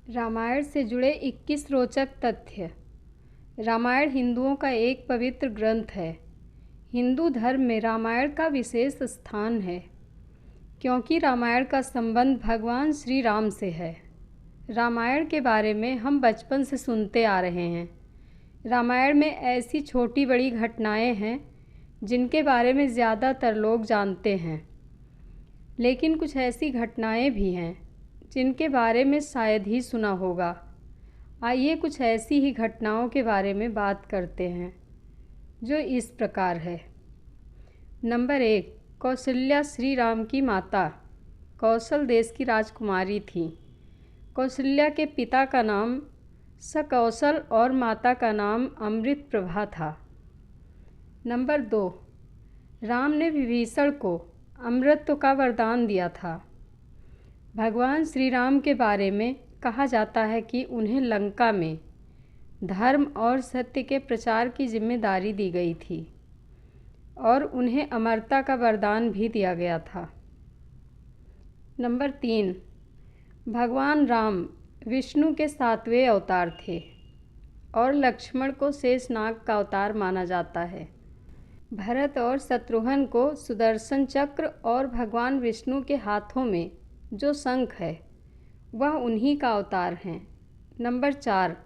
रामायण से जुड़े 21 रोचक तथ्य। रामायण हिंदुओं का एक पवित्र ग्रंथ है। हिंदू धर्म में रामायण का विशेष स्थान है क्योंकि रामायण का संबंध भगवान श्री राम से है। रामायण के बारे में हम बचपन से सुनते आ रहे हैं। रामायण में ऐसी छोटी बड़ी घटनाएं हैं जिनके बारे में ज़्यादातर लोग जानते हैं, लेकिन कुछ ऐसी घटनाएं भी हैं जिनके बारे में शायद ही सुना होगा। आइए कुछ ऐसी ही घटनाओं के बारे में बात करते हैं जो इस प्रकार है। नंबर 1, कौशल्या श्री राम की माता कौशल देश की राजकुमारी थी। कौशल्या के पिता का नाम सकौशल और माता का नाम अमृत प्रभा था। नंबर 2, राम ने विभीषण को अमृत का वरदान दिया था। भगवान श्री राम के बारे में कहा जाता है कि उन्हें लंका में धर्म और सत्य के प्रचार की जिम्मेदारी दी गई थी और उन्हें अमरता का वरदान भी दिया गया था। नंबर 3, भगवान राम विष्णु के 7वें अवतार थे और लक्ष्मण को शेषनाग का अवतार माना जाता है। भरत और शत्रुघ्न को सुदर्शन चक्र और भगवान विष्णु के हाथों में जो शंख है वह उन्हीं का अवतार हैं। नंबर 4,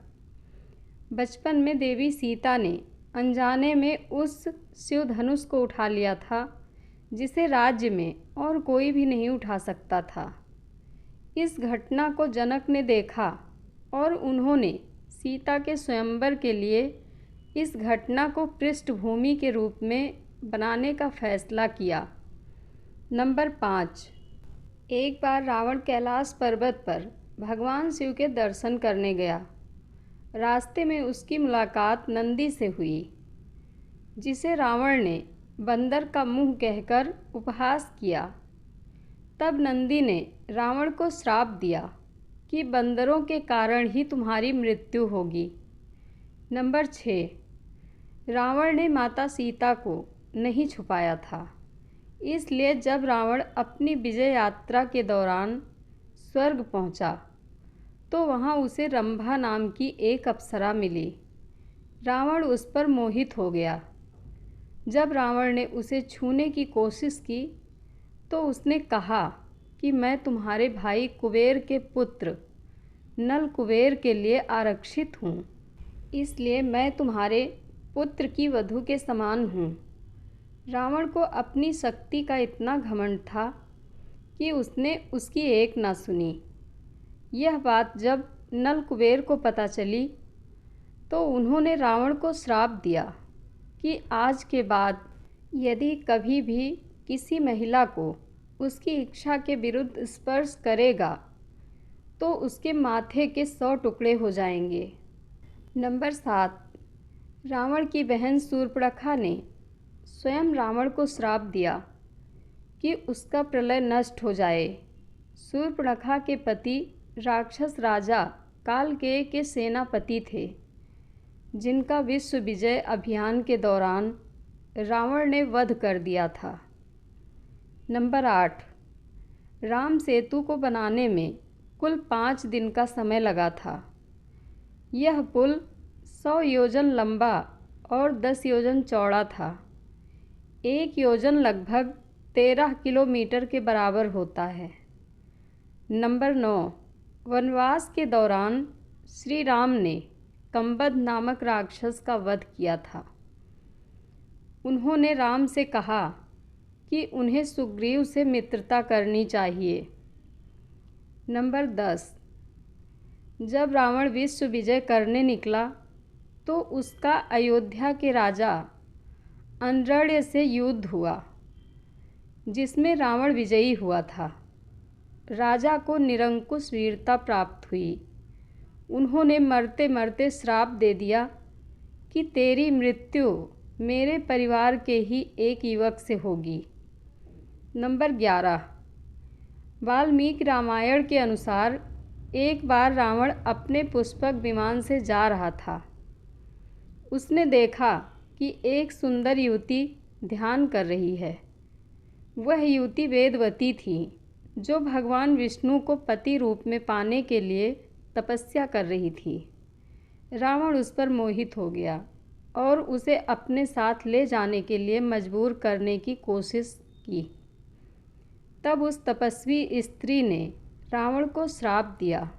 बचपन में देवी सीता ने अनजाने में उस शिव धनुष को उठा लिया था जिसे राज्य में और कोई भी नहीं उठा सकता था। इस घटना को जनक ने देखा और उन्होंने सीता के स्वयंवर के लिए इस घटना को पृष्ठभूमि के रूप में बनाने का फैसला किया। नंबर 5, एक बार रावण कैलाश पर्वत पर भगवान शिव के दर्शन करने गया। रास्ते में उसकी मुलाकात नंदी से हुई, जिसे रावण ने बंदर का मुंह कहकर उपहास किया। तब नंदी ने रावण को श्राप दिया कि बंदरों के कारण ही तुम्हारी मृत्यु होगी। नंबर 6, रावण ने माता सीता को नहीं छुपाया था, इसलिए जब रावण अपनी विजय यात्रा के दौरान स्वर्ग पहुंचा तो वहां उसे रंभा नाम की एक अप्सरा मिली। रावण उस पर मोहित हो गया। जब रावण ने उसे छूने की कोशिश की तो उसने कहा कि मैं तुम्हारे भाई कुबेर के पुत्र नल कुबेर के लिए आरक्षित हूँ, इसलिए मैं तुम्हारे पुत्र की वधू के समान हूँ। रावण को अपनी शक्ति का इतना घमंड था कि उसने उसकी एक ना सुनी। यह बात जब नल कुबेर को पता चली तो उन्होंने रावण को श्राप दिया कि आज के बाद यदि कभी भी किसी महिला को उसकी इच्छा के विरुद्ध स्पर्श करेगा तो उसके माथे के 100 टुकड़े हो जाएंगे। नंबर 7, रावण की बहन शूर्पणखा ने स्वयं रावण को श्राप दिया कि उसका प्रलय नष्ट हो जाए। शूर्पणखा के पति राक्षस राजा कालकेय के सेनापति थे, जिनका विश्व विजय अभियान के दौरान रावण ने वध कर दिया था। नंबर 8, राम सेतु को बनाने में कुल 5 दिन का समय लगा था। यह पुल 100 योजन लंबा और 10 योजन चौड़ा था। 1 योजन लगभग 13 किलोमीटर के बराबर होता है। नंबर 9, वनवास के दौरान श्री राम ने कंबद नामक राक्षस का वध किया था। उन्होंने राम से कहा कि उन्हें सुग्रीव से मित्रता करनी चाहिए। नंबर 10, जब रावण विश्व विजय करने निकला तो उसका अयोध्या के राजा अनरण्य से युद्ध हुआ, जिसमें रावण विजयी हुआ था। राजा को निरंकुश वीरता प्राप्त हुई। उन्होंने मरते मरते श्राप दे दिया कि तेरी मृत्यु मेरे परिवार के ही एक युवक से होगी। नंबर 11, वाल्मीकि रामायण के अनुसार एक बार रावण अपने पुष्पक विमान से जा रहा था। उसने देखा कि एक सुंदर युवती ध्यान कर रही है। वह युवती वेदवती थी, जो भगवान विष्णु को पति रूप में पाने के लिए तपस्या कर रही थी। रावण उस पर मोहित हो गया और उसे अपने साथ ले जाने के लिए मजबूर करने की कोशिश की। तब उस तपस्वी स्त्री ने रावण को श्राप दिया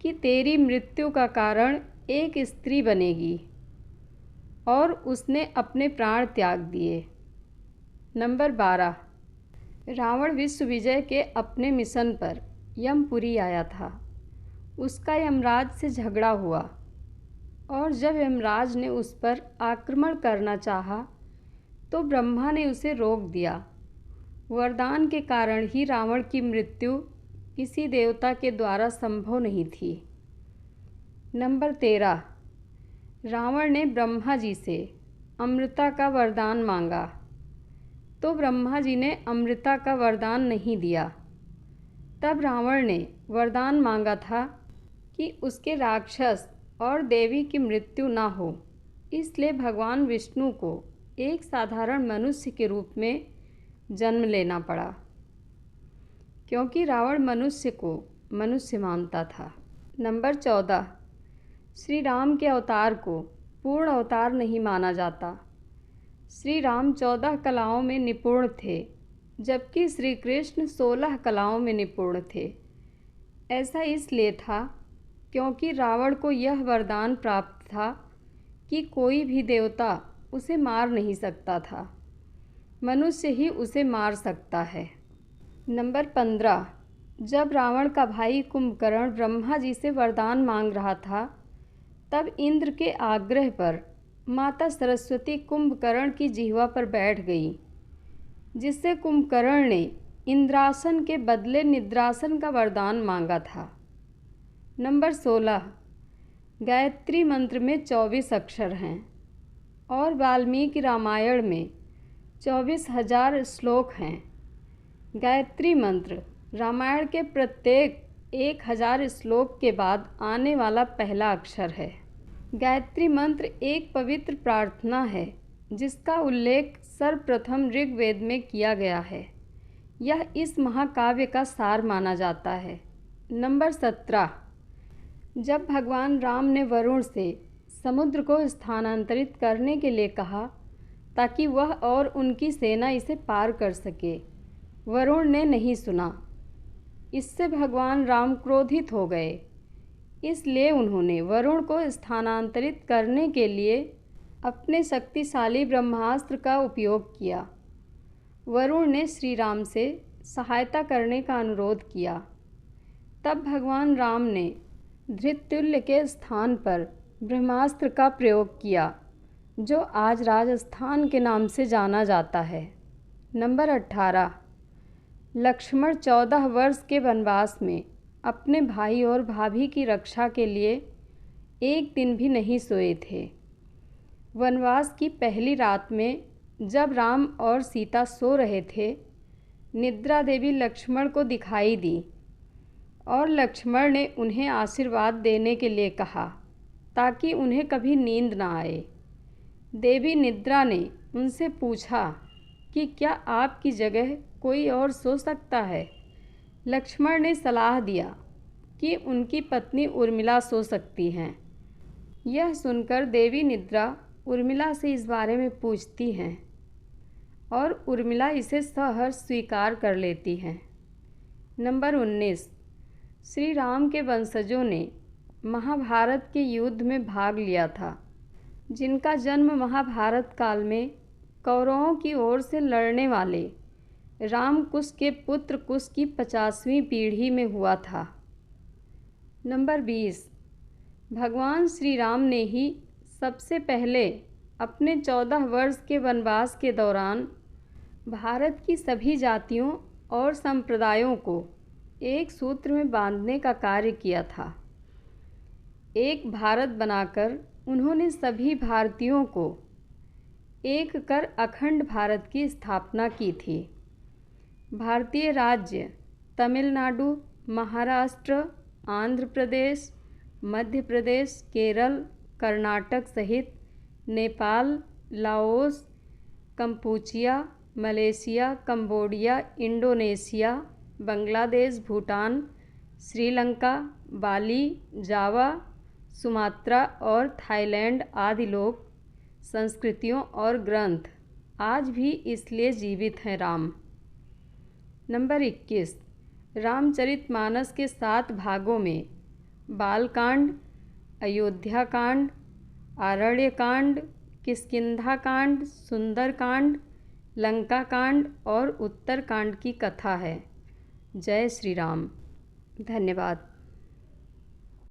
कि तेरी मृत्यु का कारण एक स्त्री बनेगी, और उसने अपने प्राण त्याग दिए। नंबर 12। रावण विश्व विजय के अपने मिशन पर यमपुरी आया था। उसका यमराज से झगड़ा हुआ और जब यमराज ने उस पर आक्रमण करना चाहा तो ब्रह्मा ने उसे रोक दिया। वरदान के कारण ही रावण की मृत्यु किसी देवता के द्वारा संभव नहीं थी। नंबर 13। रावण ने ब्रह्मा जी से अमृता का वरदान मांगा तो ब्रह्मा जी ने अमृता का वरदान नहीं दिया। तब रावण ने वरदान मांगा था कि उसके राक्षस और देवी की मृत्यु ना हो, इसलिए भगवान विष्णु को एक साधारण मनुष्य के रूप में जन्म लेना पड़ा, क्योंकि रावण मनुष्य को मनुष्य मानता था। नंबर 14। श्री राम के अवतार को पूर्ण अवतार नहीं माना जाता। श्री राम 14 कलाओं में निपुण थे, जबकि श्री कृष्ण 16 कलाओं में निपुण थे। ऐसा इसलिए था क्योंकि रावण को यह वरदान प्राप्त था कि कोई भी देवता उसे मार नहीं सकता था, मनुष्य ही उसे मार सकता है। नंबर 15। जब रावण का भाई कुंभकर्ण ब्रह्मा जी से वरदान मांग रहा था, तब इंद्र के आग्रह पर माता सरस्वती कुंभकर्ण की जिह्वा पर बैठ गई, जिससे कुंभकर्ण ने इंद्रासन के बदले निद्रासन का वरदान मांगा था। नंबर 16। गायत्री मंत्र में 24 अक्षर हैं और वाल्मीकि रामायण में 24,000 श्लोक हैं। गायत्री मंत्र रामायण के प्रत्येक 1,000 श्लोक के बाद आने वाला पहला अक्षर है। गायत्री मंत्र एक पवित्र प्रार्थना है जिसका उल्लेख सर्वप्रथम ऋग्वेद में किया गया है। यह इस महाकाव्य का सार माना जाता है। नंबर 17। जब भगवान राम ने वरुण से समुद्र को स्थानांतरित करने के लिए कहा ताकि वह और उनकी सेना इसे पार कर सके, वरुण ने नहीं सुना। इससे भगवान राम क्रोधित हो गए, इसलिए उन्होंने वरुण को स्थानांतरित करने के लिए अपने शक्तिशाली ब्रह्मास्त्र का उपयोग किया। वरुण ने श्री राम से सहायता करने का अनुरोध किया। तब भगवान राम ने धृततुल्य के स्थान पर ब्रह्मास्त्र का प्रयोग किया, जो आज राजस्थान के नाम से जाना जाता है। नंबर 18। लक्ष्मण 14 वर्ष के वनवास में अपने भाई और भाभी की रक्षा के लिए एक दिन भी नहीं सोए थे। वनवास की पहली रात में जब राम और सीता सो रहे थे, निद्रा देवी लक्ष्मण को दिखाई दी और लक्ष्मण ने उन्हें आशीर्वाद देने के लिए कहा ताकि उन्हें कभी नींद ना आए। देवी निद्रा ने उनसे पूछा कि क्या आपकी जगह कोई और सो सकता है। लक्ष्मण ने सलाह दिया कि उनकी पत्नी उर्मिला सो सकती हैं। यह सुनकर देवी निद्रा उर्मिला से इस बारे में पूछती हैं और उर्मिला इसे सहर्ष स्वीकार कर लेती हैं। नंबर 19। श्री राम के वंशजों ने महाभारत के युद्ध में भाग लिया था, जिनका जन्म महाभारत काल में कौरवों की ओर से लड़ने वाले राम कुश के पुत्र कुश की 50वीं पीढ़ी में हुआ था। नंबर 20। भगवान श्री राम ने ही सबसे पहले अपने 14 वर्ष के वनवास के दौरान भारत की सभी जातियों और संप्रदायों को एक सूत्र में बांधने का कार्य किया था। एक भारत बनाकर उन्होंने सभी भारतीयों को एक कर अखंड भारत की स्थापना की थी। भारतीय राज्य तमिलनाडु, महाराष्ट्र, आंध्र प्रदेश, मध्य प्रदेश, केरल, कर्नाटक सहित Nepal, Laos, Kampuchea, Malaysia, Cambodia, Indonesia, Bangladesh, Bhutan, Sri Lanka, Bali, Java, Sumatra और थाईलैंड आदि लोक संस्कृतियों और ग्रंथ आज भी इसलिए जीवित हैं। नंबर 21, रामचरितमानस के 7 भागों में बालकांड, अयोध्याकांड, आरण्यकांड, किष्किंधाकांड, सुंदरकांड, लंकाकांड और उत्तरकांड की कथा है। जय श्री राम। धन्यवाद।